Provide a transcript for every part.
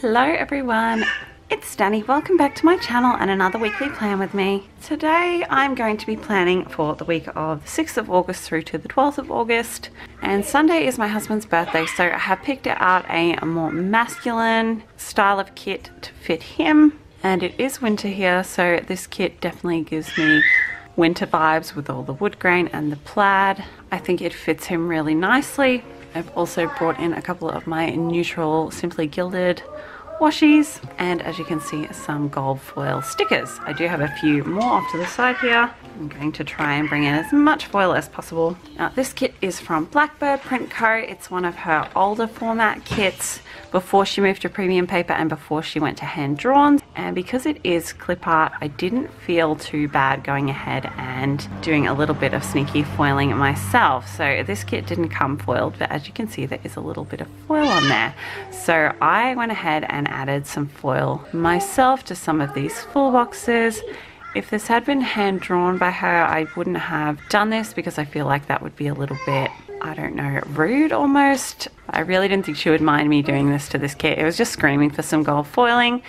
Hello everyone, it's Danni. Welcome back to my channel and another weekly plan with me. Today I'm going to be planning for the week of the 6th of August through to the 12th of August, and Sunday is my husband's birthday, so I have picked out a more masculine style of kit to fit him. And it is winter here, so this kit definitely gives me winter vibes with all the wood grain and the plaid. I think it fits him really nicely. I've also brought in a couple of my neutral Simply Gilded washies, and as you can see, some gold foil stickers. I do have a few more off to the side here. I'm going to try and bring in as much foil as possible. Now, this kit is from Blackbird Print Co. It's one of her older format kits before she moved to premium paper and before she went to hand drawn. And because it is clip art, I didn't feel too bad going ahead and doing a little bit of sneaky foiling myself. So this kit didn't come foiled, but as you can see, there is a little bit of foil on there. So I went ahead and added some foil myself to some of these full boxes. If this had been hand drawn by her, I wouldn't have done this because I feel like that would be a little bit, I don't know, rude almost. I really didn't think she would mind me doing this to this kit. It was just screaming for some gold foiling,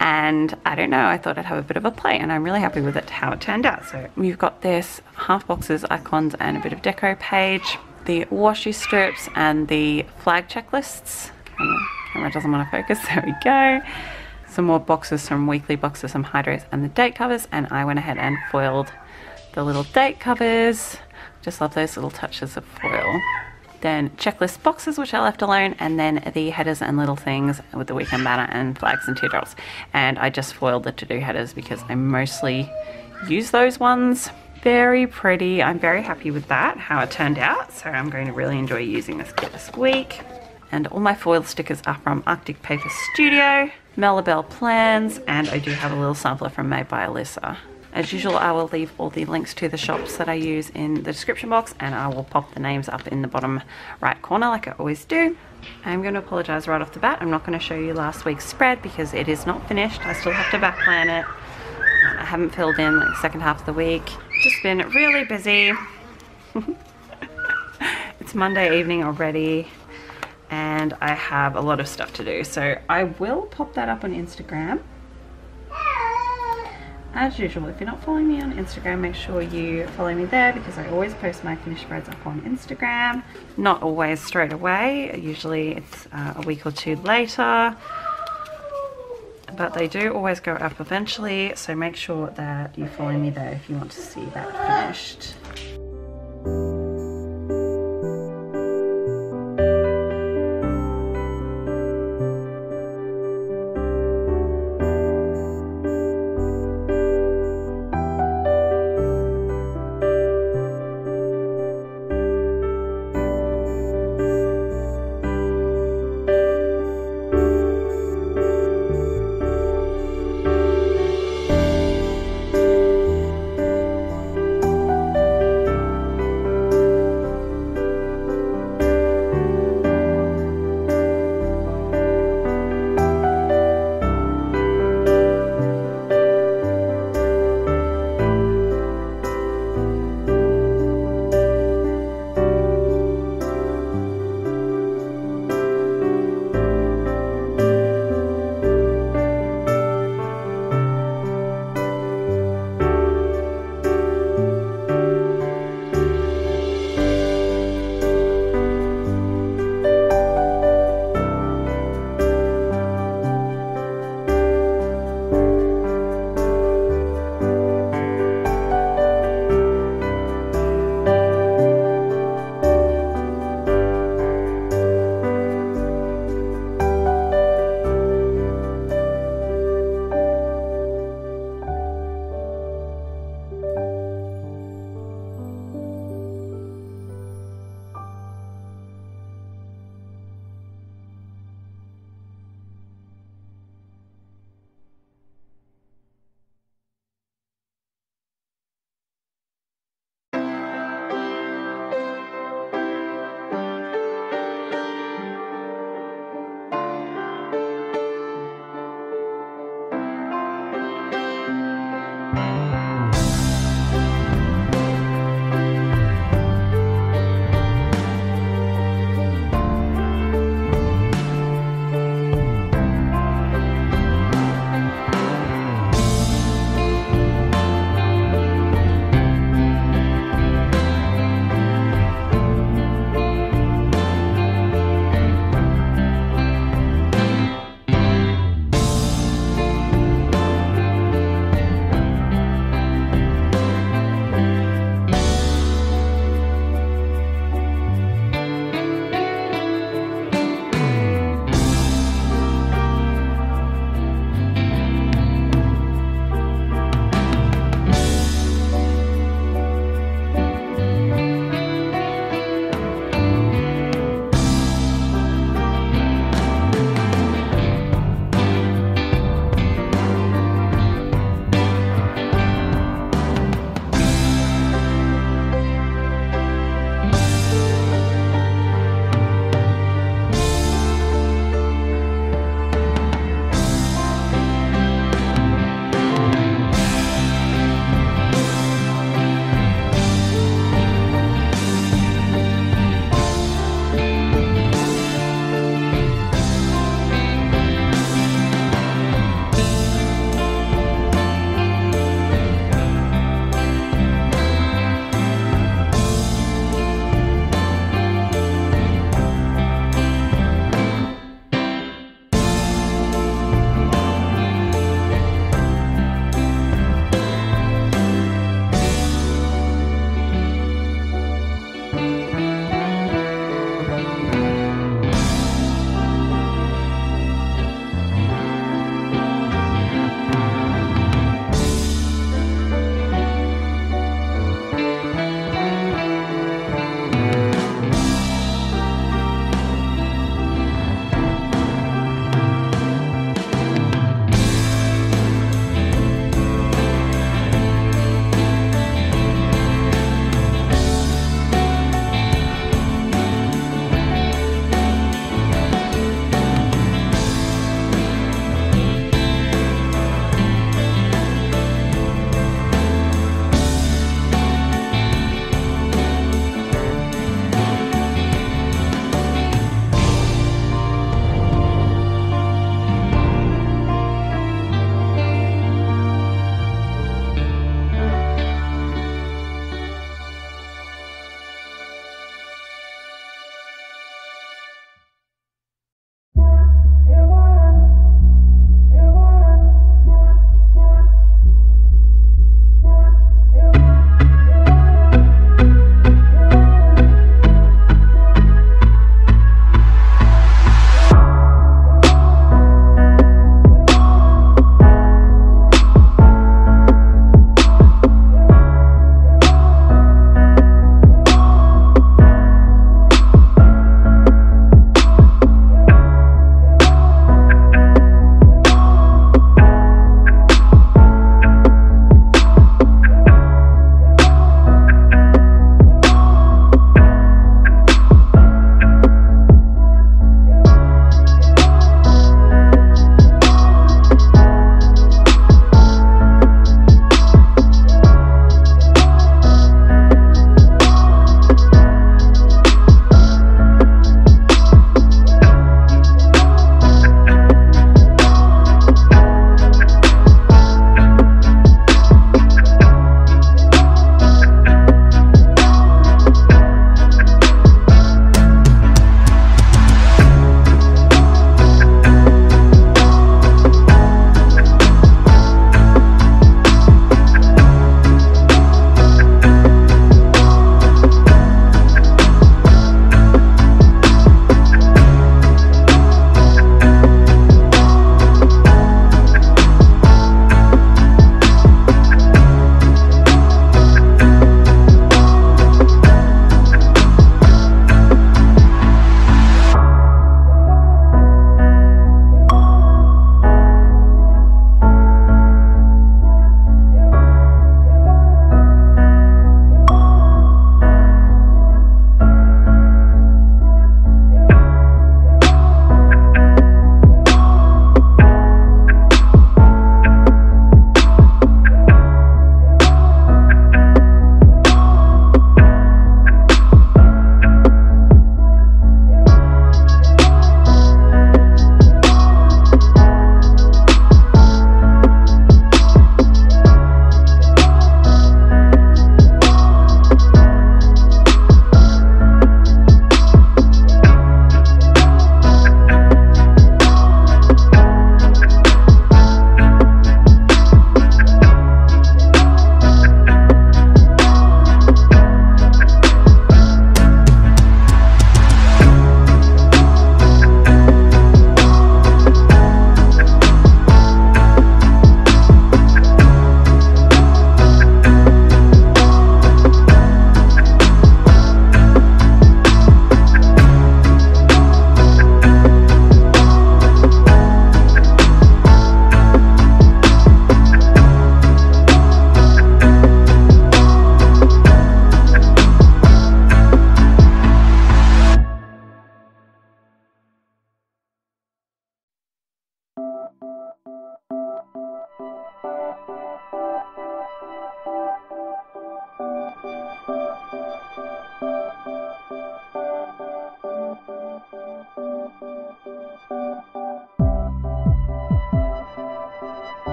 and I don't know, I thought I'd have a bit of a play, and I'm really happy with it, how it turned out. So we've got this half boxes, icons, and a bit of deco page, the washi strips, and the flag checklists. Camera doesn't want to focus, there we go. Some more boxes, some weekly boxes, some hydros, and the date covers, and I went ahead and foiled the little date covers. Just love those little touches of foil. Then checklist boxes, which I left alone, and then the headers and little things with the weekend banner and flags and teardrops. And I just foiled the to-do headers because I mostly use those ones. Very pretty. I'm very happy with that, how it turned out. So I'm going to really enjoy using this kit this week. And all my foil stickers are from Arctic Paper Studio, Mellabelle Plans, and I do have a little sampler from Made by Alyssa. As usual, I will leave all the links to the shops that I use in the description box, and I will pop the names up in the bottom right corner like I always do. I'm going to apologize right off the bat. I'm not going to show you last week's spread because it is not finished. I still have to back plan it. I haven't filled in like the second half of the week. Just been really busy. It's Monday evening already, and I have a lot of stuff to do, so I will pop that up on Instagram. As usual, if you're not following me on Instagram, make sure you follow me there because I always post my finished spreads up on Instagram. Not always straight away, usually it's a week or two later, but they do always go up eventually, so make sure that you follow me there if you want to see that finished.